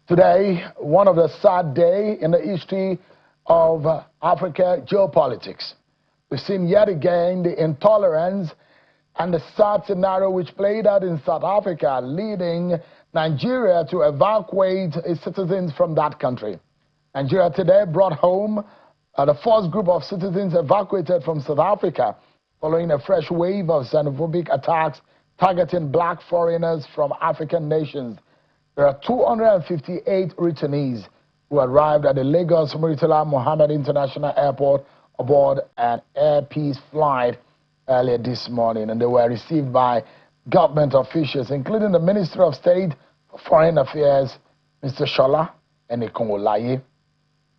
Today, one of the sad days in the history of Africa geopolitics. We've seen yet again the intolerance and the sad scenario which played out in South Africa, leading Nigeria to evacuate its citizens from that country. Nigeria today brought home the first group of citizens evacuated from South Africa following a fresh wave of xenophobic attacks targeting black foreigners from African nations. There are 258 returnees who arrived at the Lagos Murtala Mohammed International Airport aboard an Air Peace flight earlier this morning, and they were received by government officials, including the Minister of State for Foreign Affairs, Mr. Shola Enikongolaye.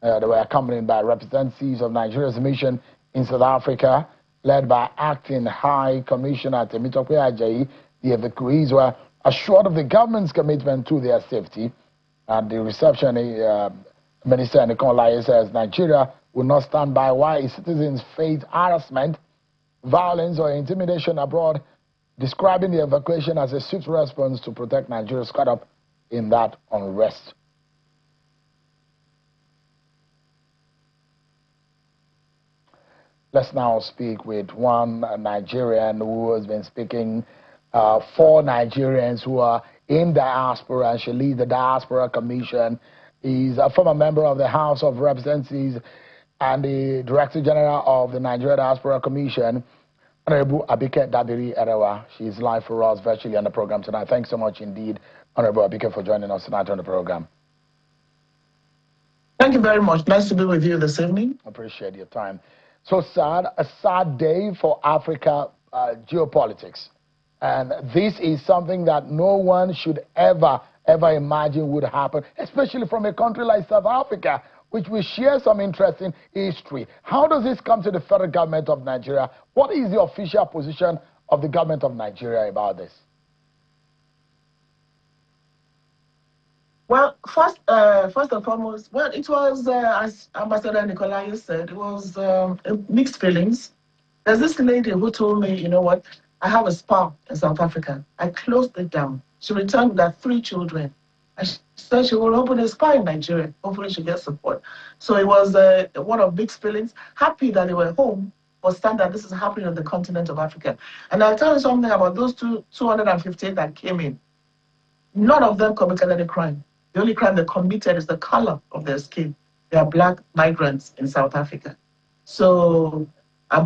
They were accompanied by representatives of Nigeria's mission in South Africa, led by Acting High Commissioner Temitope Ajayi. The evacuees were assured of the government's commitment to their safety. At the reception, Minister Enikongolaye says Nigeria will not stand by while its citizens face harassment, violence, or intimidation abroad, describing the evacuation as a swift response to protect Nigeria's caught up in that unrest. Let's now speak with one Nigerian who has been speaking for Nigerians who are in diaspora, and she leads the Diaspora Commission. He's a former member of the House of Representatives and the Director General of the Nigeria Diaspora Commission, Honorable Abike Dabiri. She's live for us virtually on the program tonight. Thanks so much indeed, Honorable Abike, for joining us tonight on the program. Thank you very much. Nice to be with you this evening. Appreciate your time. So sad, a sad day for Africa geopolitics. And this is something that no one should ever imagine would happen, especially from a country like South Africa, which we share some interesting history. How does this come to the federal government of Nigeria? What is the official position of the government of Nigeria about this? Well, first and foremost, well, it was, as Ambassador Nicolai said, it was mixed feelings. There's this lady who told me, you know what, I have a spa in South Africa. I closed it down. She returned with her 3 children. And she said she will open a spa in Nigeria. Hopefully she gets support. So it was one of mixed feelings. Happy that they were home, but sad that this is happening on the continent of Africa. And I'll tell you something about those 258 that came in. None of them committed any crime. The only crime they committed is the color of their skin. They are black migrants in South Africa. So, but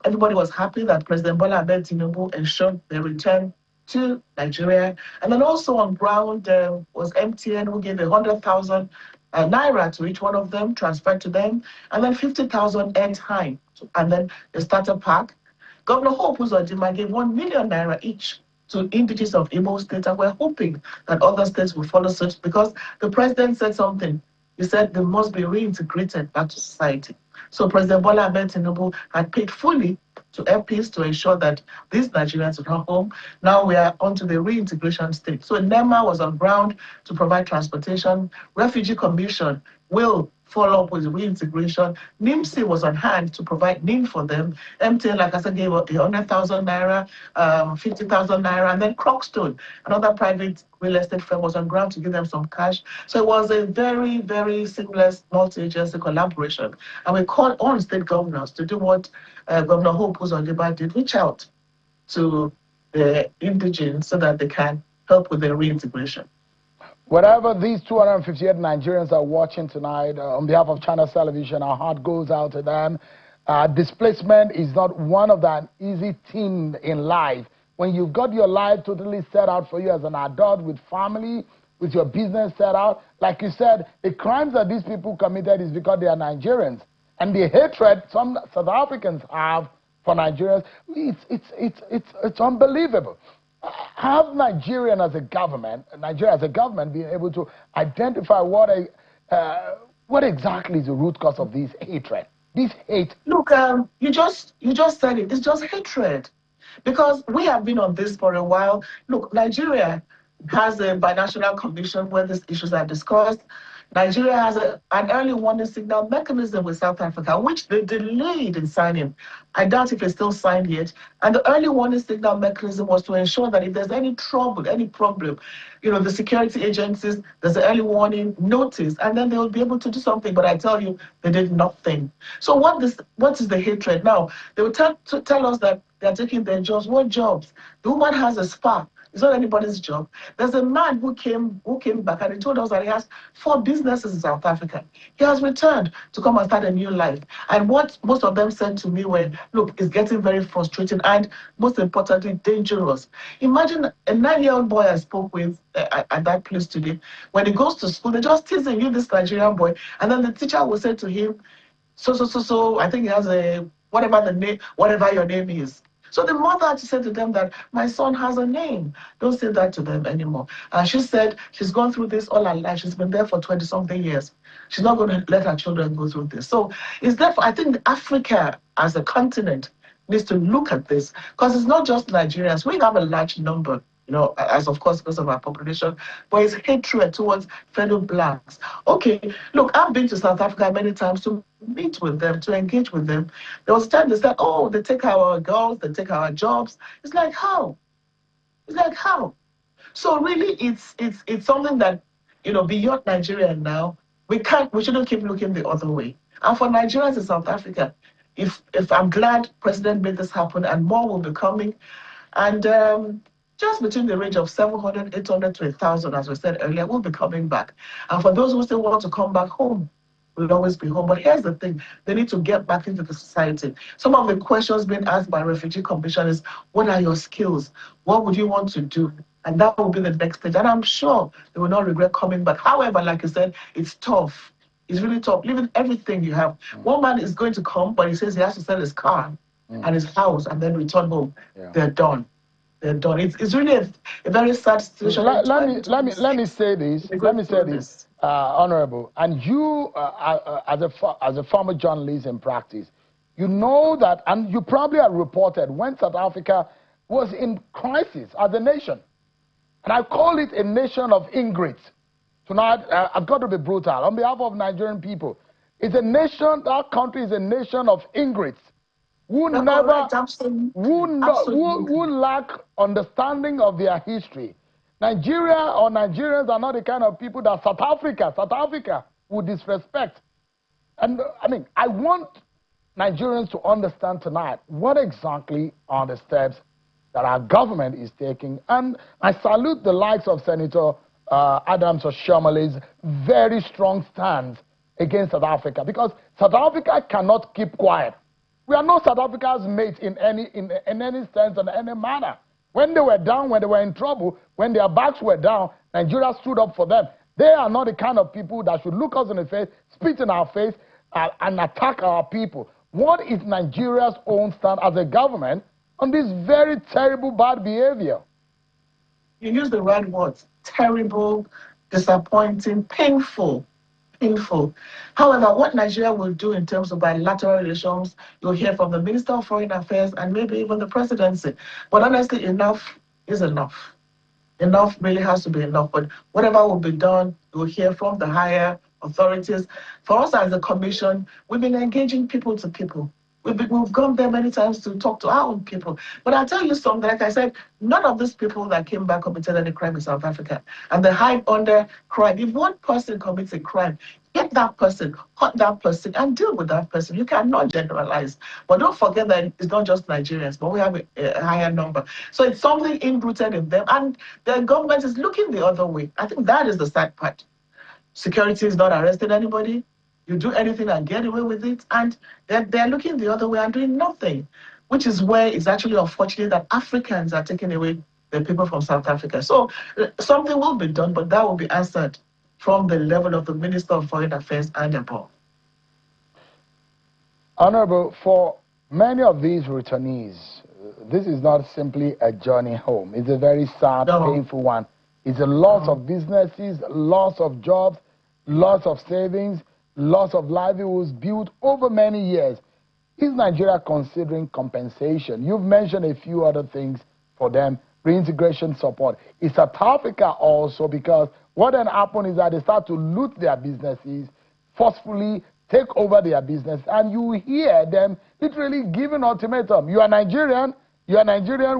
everybody was happy that President Bola Ahmed Tinubu ensured their return to Nigeria. And then also on ground was MTN, who gave 100,000 naira to each one of them, transferred to them, and then 50,000 airtime, and then the starter pack. Governor Hope Uzodinma gave 1 million naira each to indigenous of Imo State, and we're hoping that other states will follow suit, because the president said something. He said they must be reintegrated back to society. So President Bola Ahmed Tinubu had paid fully to Air Peace to ensure that these Nigerians are home. Now we are onto the reintegration stage. So NEMA was on ground to provide transportation. Refugee Commission will follow up with reintegration. NIMC was on hand to provide NIM for them. MTN, like I said, gave 100,000 naira, 50,000 naira, and then Crockstone, another private real estate firm, was on ground to give them some cash. So it was a very, very seamless multi-agency collaboration. And we called on state governors to do what Governor Hope Uzodinma did, reach out to the indigenes so that they can help with their reintegration. Whatever these 258 Nigerians are watching tonight, on behalf of Channels Television, our heart goes out to them. Displacement is not one of the easy things in life. When you've got your life totally set out for you as an adult, with family, with your business set out, like you said, the crimes that these people committed is because they are Nigerians. And the hatred some South Africans have for Nigerians, it's unbelievable. Have Nigeria as a government been able to identify what exactly is the root cause of this hatred? This hate. Look, you just said it. It's just hatred, because we have been on this for a while. Look, Nigeria has a binational commission where these issues are discussed. Nigeria has an early warning signal mechanism with South Africa, which they delayed in signing. I doubt if it's still signed yet. And the early warning signal mechanism was to ensure that if there's any trouble, any problem, the security agencies, there's an early warning notice, and then they will be able to do something. But I tell you, they did nothing. So what is the hatred? Now, they will tell us that they're taking their jobs. What jobs? The woman has a spa. It's not anybody's job. There's a man who came back and he told us that he has 4 businesses in South Africa. He has returned to come and start a new life. And what most of them said to me were, look, it's getting very frustrating and most importantly, dangerous. Imagine a 9-year-old boy I spoke with at that place today. When he goes to school, they're just teasing you, this Nigerian boy. And then the teacher will say to him, so, I think he has whatever your name is. So the mother had to say to them that my son has a name. Don't say that to them anymore. And she said she's gone through this all her life. She's been there for 20-something years. She's not going to let her children go through this. So it's therefore, I think Africa as a continent needs to look at this because it's not just Nigerians. We have a large number, as of course because of our population, but it's hatred towards fellow blacks. Okay, look, I've been to South Africa many times to meet with them, to engage with them. There was a time they said, oh, they take our girls, they take our jobs. It's like, how? So really, it's something that, beyond Nigeria now, we shouldn't keep looking the other way. And for Nigerians in South Africa, if I'm glad President made this happen and more will be coming, and just between the range of 700, 800 to 1,000, as we said earlier, will be coming back. And for those who still want to come back home, will always be home. But here's the thing, they need to get back into the society. Some of the questions being asked by Refugee Commission is, what are your skills? What would you want to do? And that will be the next stage. And I'm sure they will not regret coming back. However, like I said, it's tough. It's really tough, leaving everything you have. One man is going to come, but he says he has to sell his car and his house and then return home. Yeah. They're done. It's really a very sad situation. Let me say this. Honorable, and you, as a former journalist in practice, you know that, and you probably have reported when South Africa was in crisis as a nation, and I call it a nation of ingrates. Tonight, I've got to be brutal on behalf of Nigerian people. It's a nation. That country is a nation of ingrates who lack understanding of their history. Nigeria or Nigerians are not the kind of people that South Africa would disrespect. And I want Nigerians to understand tonight what exactly are the steps that our government is taking. And I salute the likes of Senator Adams Oshiomhale's very strong stance against South Africa, because South Africa cannot keep quiet. We are not South Africa's mates in any sense and any manner. When they were down, when they were in trouble, when their backs were down, Nigeria stood up for them. They are not the kind of people that should look us in the face, spit in our face, and attack our people. What is Nigeria's own stand as a government on this very terrible, bad behavior? You use the right words. Terrible, disappointing, painful. However, what Nigeria will do in terms of bilateral relations, you'll hear from the Minister of Foreign Affairs and maybe even the presidency. But honestly, enough is enough. Enough really has to be enough. But whatever will be done, you'll hear from the higher authorities. For us as a commission, we've been engaging people to people. We've gone there many times to talk to our own people. But I'll tell you something, like I said, none of these people that came back committed any crime in South Africa. And they hide under crime. If one person commits a crime, get that person, hunt that person, and deal with that person. You cannot generalize. But don't forget that it's not just Nigerians, but we have a higher number. So it's something inrooted in them. And the government is looking the other way. I think that is the sad part. Security is not arresting anybody. You do anything and get away with it, and they're looking the other way and doing nothing, which is where it's actually unfortunate that Africans are taking away the people from South Africa. So something will be done, but that will be answered from the level of the Minister of Foreign Affairs and above. Honorable, for many of these returnees, this is not simply a journey home. It's a very sad, painful one. It's a loss of businesses, loss of jobs, loss of savings, loss of livelihoods built over many years. Is Nigeria considering compensation? You've mentioned a few other things for them, reintegration support. It's South Africa also, because what then happened is that they start to loot their businesses, forcefully take over their business, and you hear them literally giving ultimatum. You are Nigerian, we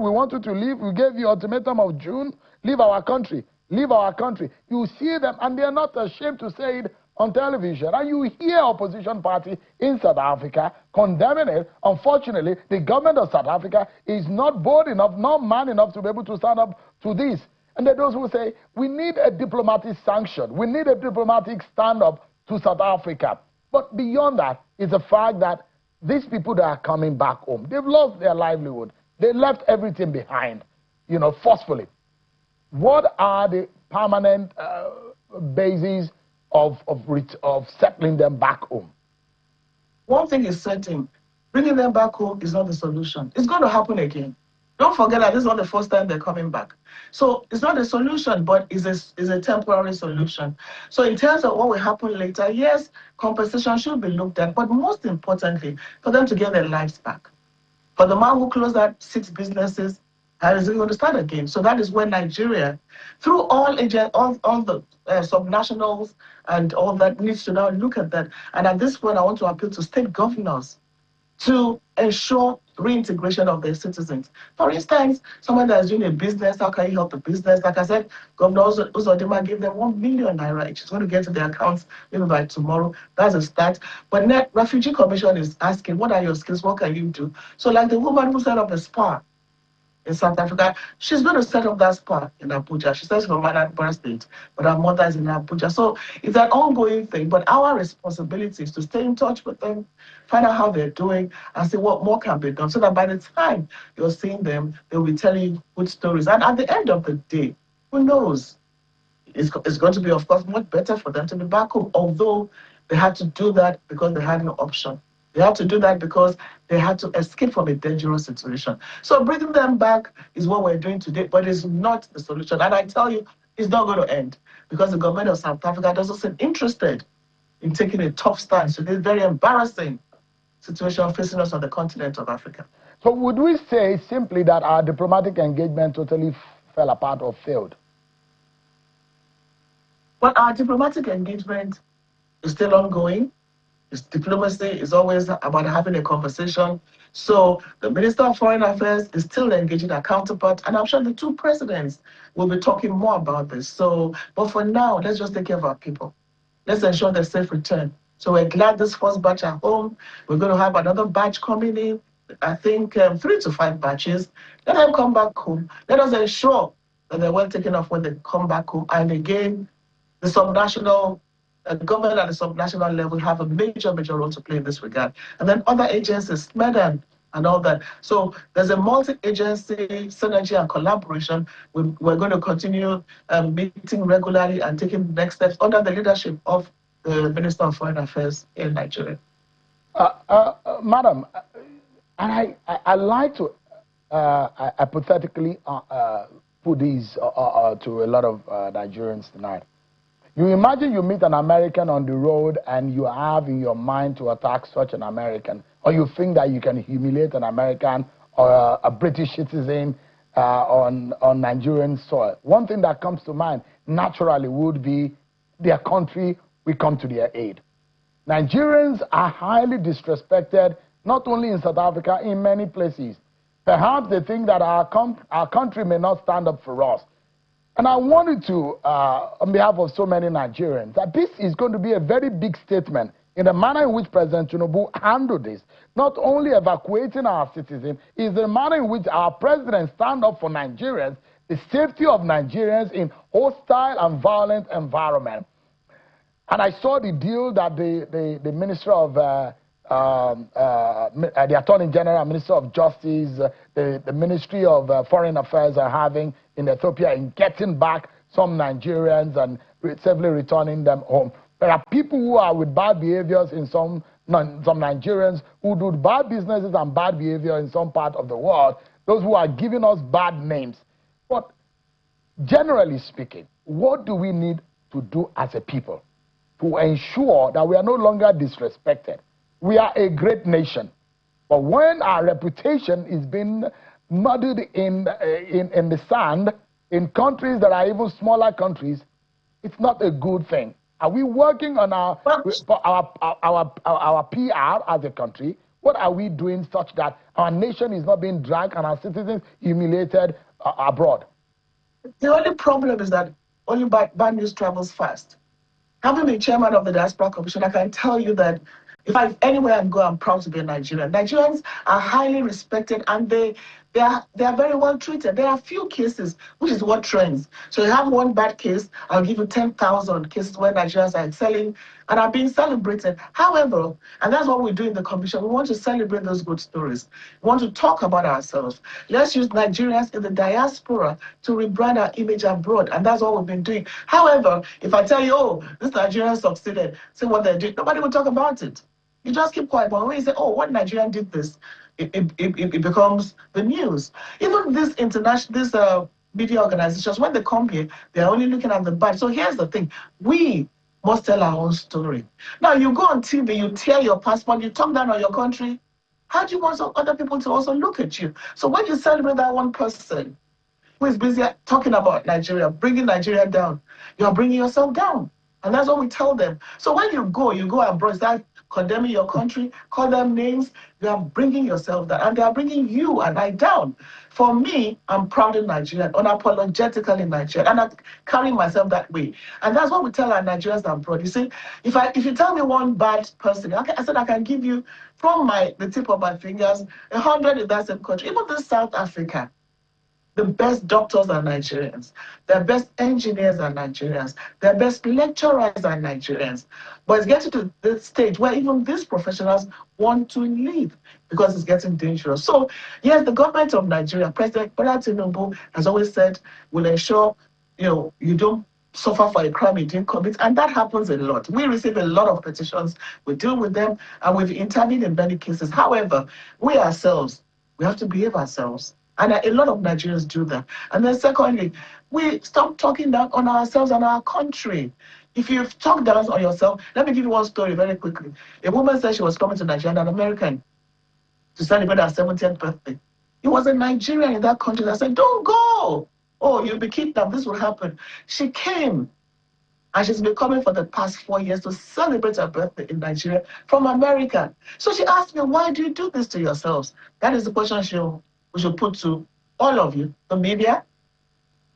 want you to leave. We gave you ultimatum of June, leave our country, leave our country. You see them, and they're not ashamed to say it on television. And you hear opposition party in South Africa condemning it. Unfortunately, the government of South Africa is not bold enough, not man enough to be able to stand up to this. And there are those who say, we need a diplomatic sanction. We need a diplomatic stand-up to South Africa. But beyond that is the fact that these people that are coming back home, they've lost their livelihood. They left everything behind, forcefully. What are the permanent bases of settling them back home? One thing is certain, bringing them back home is not the solution. It's going to happen again. Don't forget that this is not the first time they're coming back. So it's not a solution, but it's a temporary solution. So in terms of what will happen later, yes, compensation should be looked at, but most importantly, for them to get their lives back. For the man who closed that 6 businesses, how is he going to start again? So that is when Nigeria, through all the subnationals and all that, needs to now look at that. And at this point, I want to appeal to state governors to ensure reintegration of their citizens. For instance, someone that is doing a business, how can you help the business? Like I said, Governor Uzodimma gave them 1 million naira, which is going to get to their accounts maybe by tomorrow. That's a start. But Net Refugee Commission is asking, what are your skills? What can you do? So like the woman who set up a spa in South Africa, she's going to set up that spa in Abuja. She says from Anambra State, but her mother is in Abuja. So it's an ongoing thing, but our responsibility is to stay in touch with them, find out how they're doing, and see what more can be done, so that by the time you're seeing them, they'll be telling you good stories. And at the end of the day, who knows? It's going to be, of course, much better for them to be back home, although they had to do that because they had no option. They had to do that because they had to escape from a dangerous situation. So bringing them back is what we're doing today, but it's not the solution. And I tell you, it's not going to end, because the government of South Africa doesn't seem interested in taking a tough stance to this very embarrassing situation facing us on the continent of Africa. So would we say simply that our diplomatic engagement totally fell apart or failed? Well, our diplomatic engagement is still ongoing. Diplomacy is always about having a conversation. So the Minister of Foreign Affairs is still engaging our counterpart, and I'm sure the 2 presidents will be talking more about this. So, but for now, let's just take care of our people. Let's ensure their safe return. So we're glad this first batch are home. We're going to have another batch coming in, I think 3 to 5 batches. Let them come back home. Let us ensure that they're well taken off when they come back home. And again, the subnational government at the subnational level have a major role to play in this regard. And then other agencies, SMEDAN and all that. So there's a multi-agency synergy and collaboration. We're going to continue meeting regularly and taking the next steps under the leadership of the Minister of Foreign Affairs in Nigeria. Madam, and I like to hypothetically put these to a lot of Nigerians tonight. You imagine you meet an American on the road and you have in your mind to attack such an American, or you think that you can humiliate an American or a British citizen on Nigerian soil. One thing that comes to mind naturally would be their country will come to their aid. Nigerians are highly disrespected, not only in South Africa, in many places. Perhaps they think that our country may not stand up for us. And I wanted to, on behalf of so many Nigerians, that this is going to be a very big statement in the manner in which President Tinubu handled this. Not only evacuating our citizens, is the manner in which our president stand up for Nigerians, the safety of Nigerians in hostile and violent environment. And I saw the deal that the Minister of the Attorney General, Minister of Justice, the Ministry of Foreign Affairs are having in Ethiopia in getting back some Nigerians and safely returning them home. There are people who are with bad behaviors in some Nigerians who do bad businesses and bad behavior in some part of the world, those who are giving us bad names. But generally speaking, what do we need to do as a people to ensure that we are no longer disrespected? We are a great nation, but when our reputation is being muddied in the sand in countries that are even smaller countries, it's not a good thing. Are we working on our PR as a country? What are we doing such that our nation is not being dragged and our citizens humiliated abroad? The only problem is that only bad news travels fast. Having been chairman of the Diaspora Commission, I can tell you that anywhere I go, I'm proud to be a Nigerian. Nigerians are highly respected and they are very well treated. There are few cases, which is what trends. So you have one bad case, I'll give you 10,000 cases where Nigerians are excelling and are being celebrated. However, and that's what we do in the commission, we want to celebrate those good stories. We want to talk about ourselves. Let's use Nigerians in the diaspora to rebrand our image abroad, and that's what we've been doing. However, if I tell you, oh, this Nigerian succeeded, see what they did, nobody will talk about it. You just keep quiet. But when you say, oh, what Nigerian did this, it becomes the news. Even these media organizations, when they come here, they're only looking at the bad. So here's the thing. We must tell our own story. Now, you go on TV, you tear your passport, you talk down on your country. How do you want other people to also look at you? So when you celebrate that one person who is busy talking about Nigeria, bringing Nigeria down, you're bringing yourself down. And that's what we tell them. So when you go abroad, start condemning your country, call them names, you are bringing yourself down. And they are bringing you and I down. For me, I'm proud in Nigeria, unapologetically Nigerian, and I carry myself that way. And that's what we tell our Nigerians abroad. You see, if you tell me one bad person, I said I can give you from the tip of my fingers 100 in that same country. Even this South Africa. The best doctors are Nigerians. The best engineers are Nigerians. The best lecturers are Nigerians. But it's getting to the stage where even these professionals want to leave because it's getting dangerous. So, yes, the government of Nigeria, President Bola Tinubu has always said, will ensure you don't suffer for a crime you didn't commit, and that happens a lot. We receive a lot of petitions, we deal with them, and we've intervened in many cases. However, we ourselves, we have to behave ourselves. And a lot of Nigerians do that. And then secondly, we stop talking down on ourselves and our country. If you've talked down on yourself, let me give you one story very quickly. A woman said she was coming to Nigeria, an American, to celebrate her 70th birthday. It was a Nigerian in that country that said, don't go. Oh, you'll be kidnapped, this will happen. She came. And she's been coming for the past 4 years to celebrate her birthday in Nigeria from America. So she asked me, why do you do this to yourselves? That is the question we should put to all of you, the media,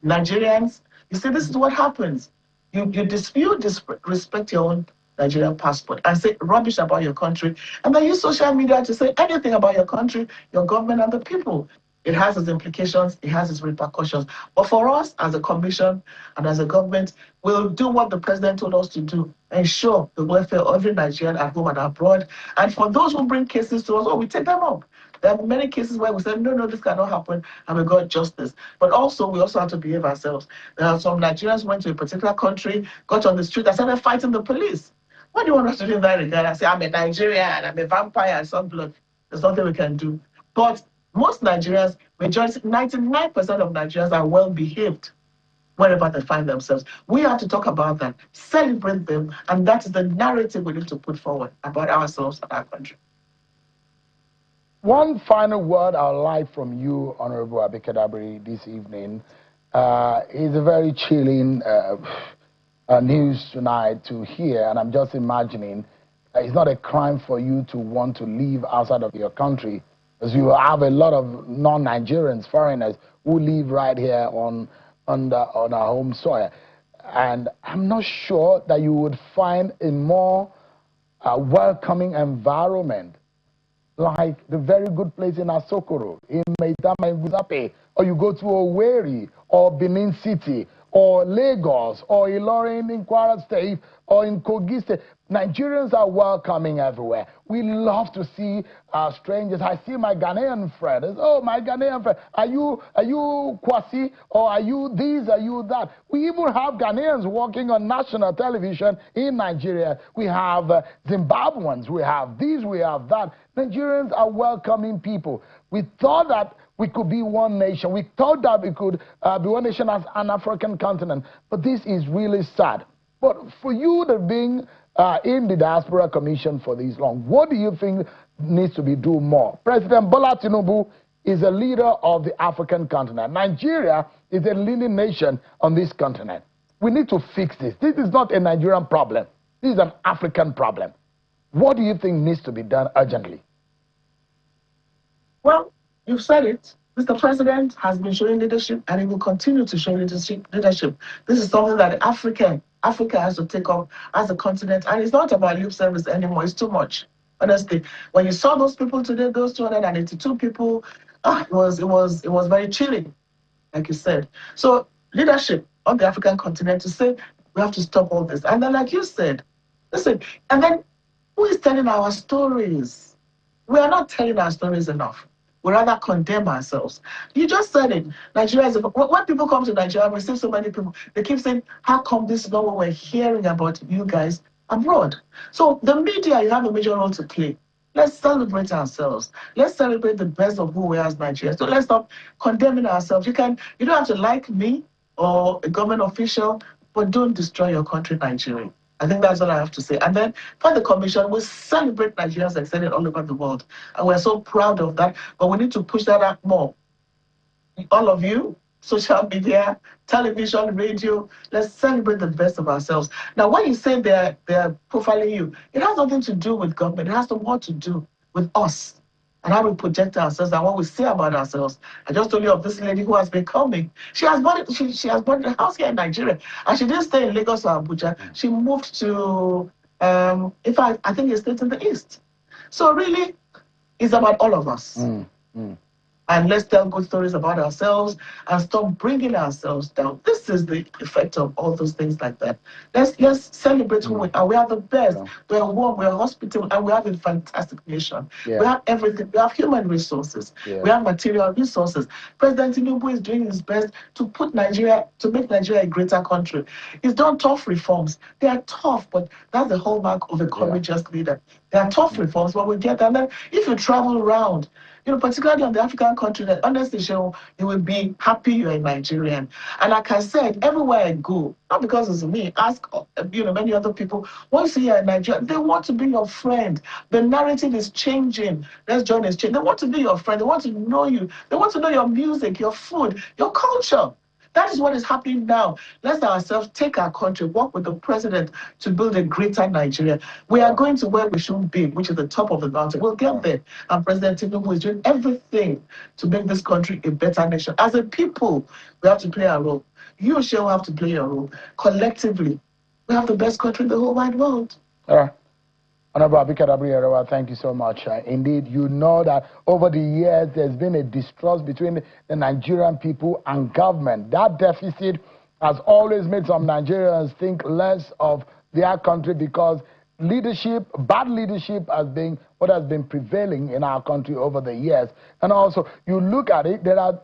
Nigerians. You see, this is what happens. You disrespect your own Nigerian passport and say rubbish about your country, and then use social media to say anything about your country, your government, and the people. It has its implications, it has its repercussions. But for us, as a commission and as a government, we'll do what the president told us to do, ensure the welfare of every Nigerian at home and abroad. And for those who bring cases to us, we take them up. There are many cases where we say, no, this cannot happen, and we got justice. But also, we also have to behave ourselves. There are some Nigerians who went to a particular country, got on the street, and started fighting the police. What do you want us to do in that regard? I say, I'm a Nigerian, I'm a vampire, and some blood. There's nothing we can do. But most Nigerians, majority, 99% of Nigerians are well behaved wherever they find themselves. We have to talk about that, celebrate them, and that is the narrative we need to put forward about ourselves and our country. One final word I would like from you, Honorable Abike Dabiri, this evening. It's a very chilling news tonight to hear, and I'm just imagining it's not a crime for you to want to leave outside of your country, because you have a lot of non-Nigerians, foreigners, who live right here on our home soil. And I'm not sure that you would find a more welcoming environment like the very good place in Asokoro, in Maitama, in Guzape, or you go to Owerri, or Benin City, or Lagos, or Ilorin in Kwara State, or in Kogi State. Nigerians are welcoming everywhere. We love to see strangers. I see my Ghanaian friend. Oh, my Ghanaian friend, are you Kwasi, or are you this, are you that? We even have Ghanaians working on national television in Nigeria. We have Zimbabweans, we have this, we have that. Nigerians are welcoming people. We thought that we could be one nation. We thought that we could be one nation as an African continent. But this is really sad. But for you to being in the Diaspora Commission for this long, what do you think needs to be done more? President Bola Tinubu is a leader of the African continent. Nigeria is a leading nation on this continent. We need to fix this. This is not a Nigerian problem. This is an African problem. What do you think needs to be done urgently? Well, you've said it. Mr. President has been showing leadership and he will continue to show leadership. This is something that Africa has to take up as a continent. And it's not about lip service anymore. It's too much. Honestly, when you saw those people today, those 282 people, it was very chilling, like you said. So leadership on the African continent to say we have to stop all this. And then, like you said, listen, and then who is telling our stories? We are not telling our stories enough. We rather condemn ourselves. You just said it. Nigeria is when people come to Nigeria, we see so many people, they keep saying, how come this is not what we're hearing about you guys abroad? So the media, you have a major role to play. Let's celebrate ourselves. Let's celebrate the best of who we are as Nigerians. So let's stop condemning ourselves. You don't have to like me or a government official, but don't destroy your country, Nigeria. I think that's what I have to say. And then for the commission, we celebrate Nigerians extended all over the world. And we're so proud of that. But we need to push that out more. All of you, social media, television, radio, let's celebrate the best of ourselves. Now, when you say they're profiling you, it has nothing to do with government. It has more to do with us and how we project ourselves and what we say about ourselves. I just told you of this lady who has been coming. She has bought a house here in Nigeria, and she didn't stay in Lagos or Abuja. She moved to, in fact, I think it's states in the east. So really, it's about all of us. And let's tell good stories about ourselves and stop bringing ourselves down. This is the effect of all those things like that. Let's celebrate who we are. We are the best. We're warm, we're hospitable, and we have a fantastic nation. We have everything. We have human resources. We have material resources. President Tinubu is doing his best to make Nigeria a greater country. He's done tough reforms. They are tough, but that's the hallmark of a courageous leader. They are tough reforms, but we get that. And then if you travel around, particularly on the African continent, honestly, you will be happy you're a Nigerian. And like I said, everywhere I go, not because it's me, ask many other people, once you're in Nigeria, they want to be your friend. The narrative is changing. Let's join this change. They want to be your friend. They want to know you. They want to know your music, your food, your culture. That is what is happening now. Let's ourselves take our country, work with the president to build a greater Nigeria. We are going to where we should be, which is the top of the mountain. We'll get there. And President Tinubu is doing everything to make this country a better nation. As a people, we have to play our role. You, Shehu, have to play your role. Collectively, we have the best country in the whole wide world. All right. Honorable Abike Dabiri, thank you so much. Indeed, you know that over the years, there's been a distrust between the Nigerian people and government. That deficit has always made some Nigerians think less of their country because bad leadership has been what has been prevailing in our country over the years. And also, you look at it, there are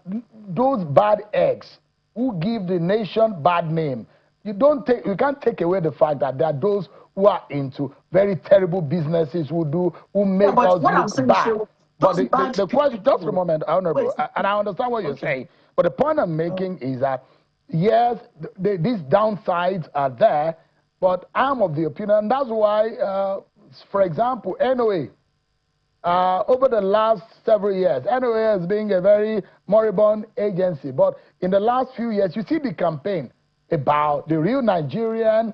those bad eggs who give the nation bad name. You can't take away the fact that there are those who are into very terrible businesses who make us look bad. But the question, just a moment, Honorable, and I understand what you're saying, but the point I'm making is that, yes, these downsides are there, but I'm of the opinion, and that's why, for example, NOA, over the last several years, NOA has been a very moribund agency, but in the last few years, you see the campaign about the real Nigerian,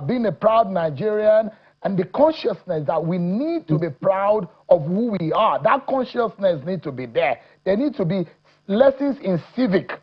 being a proud Nigerian, and the consciousness that we need to be proud of who we are. That consciousness needs to be there. There need to be lessons in civic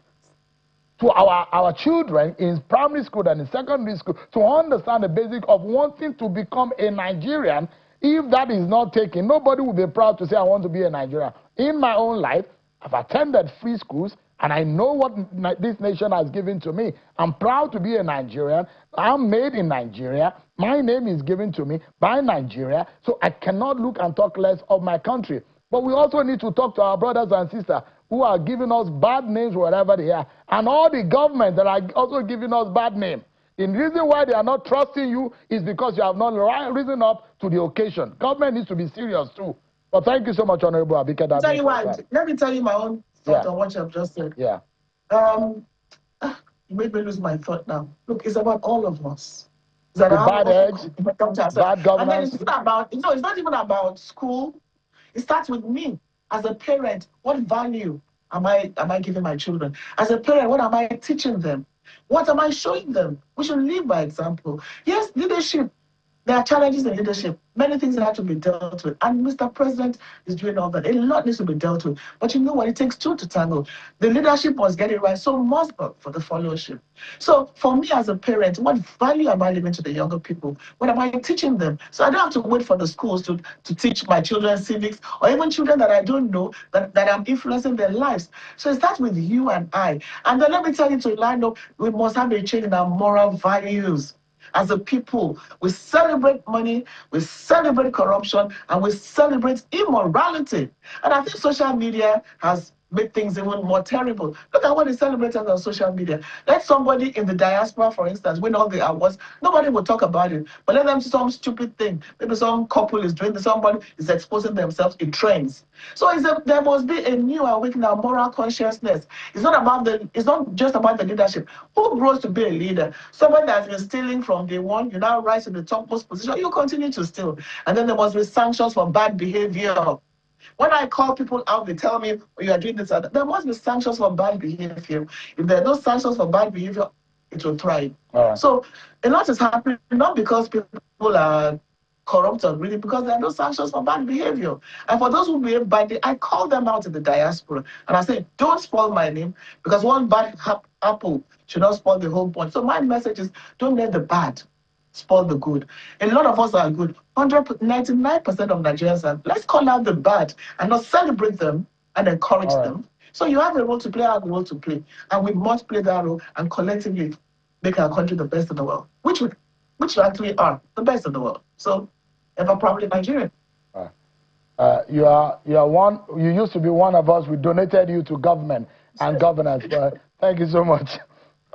to our children in primary school and in secondary school to understand the basic of wanting to become a Nigerian. If that is not taken, nobody will be proud to say, I want to be a Nigerian. In my own life, I've attended free schools, and I know what this nation has given to me. I'm proud to be a Nigerian. I'm made in Nigeria. My name is given to me by Nigeria, so I cannot look and talk less of my country. But we also need to talk to our brothers and sisters who are giving us bad names wherever they are, and all the governments that are also giving us bad names. The reason why they are not trusting you is because you have not risen up to the occasion. Government needs to be serious too. But thank you so much, Honorable Abike. Let me tell you my own thought on what you have just said. Yeah. You made me lose my thought now. Look, it's about all of us. The bad eggs, bad governance. And then it's not even about school. It starts with me. As a parent, what value am I giving my children? As a parent, what am I teaching them? What am I showing them? We should lead by example. Yes, leadership. There are challenges in leadership. Many things that have to be dealt with. And Mr. President is doing all that. A lot needs to be dealt with. But you know what? It takes two to tango. The leadership must get it right, so must for the followership. So for me as a parent, what value am I giving to the younger people? What am I teaching them? So I don't have to wait for the schools to teach my children civics, or even children that I don't know, that I'm influencing their lives. So it starts with you and I. And then let me tell you, to line up, we must have a change in our moral values. As a people, we celebrate money, we celebrate corruption, and we celebrate immorality. And I think social media has made things even more terrible. Look at what they celebrate on social media. Let somebody in the diaspora, for instance, win all the awards. Nobody will talk about it. But let them do some stupid thing. Maybe some couple is doing this, somebody is exposing themselves. It trends. So there must be a new awakening of moral consciousness. It's not just about the leadership. Who grows to be a leader? Someone that has been stealing from day one, you now rise to the topmost position, you continue to steal. And then there must be sanctions for bad behavior. When I call people out, they tell me, oh, you are doing this. There must be sanctions for bad behavior. If there are no sanctions for bad behavior, it will thrive. Right. So a lot is happening, not because people are corrupt or greedy, because there are no sanctions for bad behavior. And for those who behave badly, I call them out in the diaspora. And I say, don't spoil my name, because one bad apple should not spoil the whole bunch. So my message is, don't let the bad spoil the good. A lot of us are good. 99% of Nigerians are. Let's call out the bad and not celebrate them and encourage them. So you have a role to play, I have a role to play. And we must play that role and collectively make our country the best in the world, which we actually are, the best in the world. So, ever proudly Nigerian. You used to be one of us. We donated you to government and governance. But thank you so much.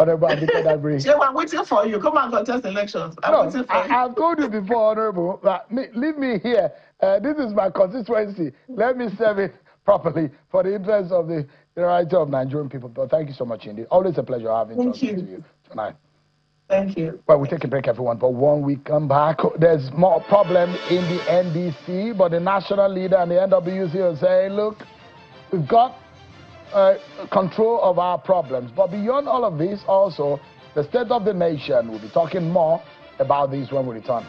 Honorable Abike Dabiri. Jim, I'm waiting for you. Come and contest elections. I've told you before, Honorable, leave me here. This is my constituency. Let me serve it properly for the interest of the right of Nigerian people. But thank you so much, indeed. Always a pleasure having talking to you tonight. Thank you. Well, we take a break, everyone. But when we come back, there's more problem in the NDC, but the national leader and the NWC are saying, look, we've got control of our problems. But beyond all of this, also, the state of the nation, we'll be talking more about this when we return.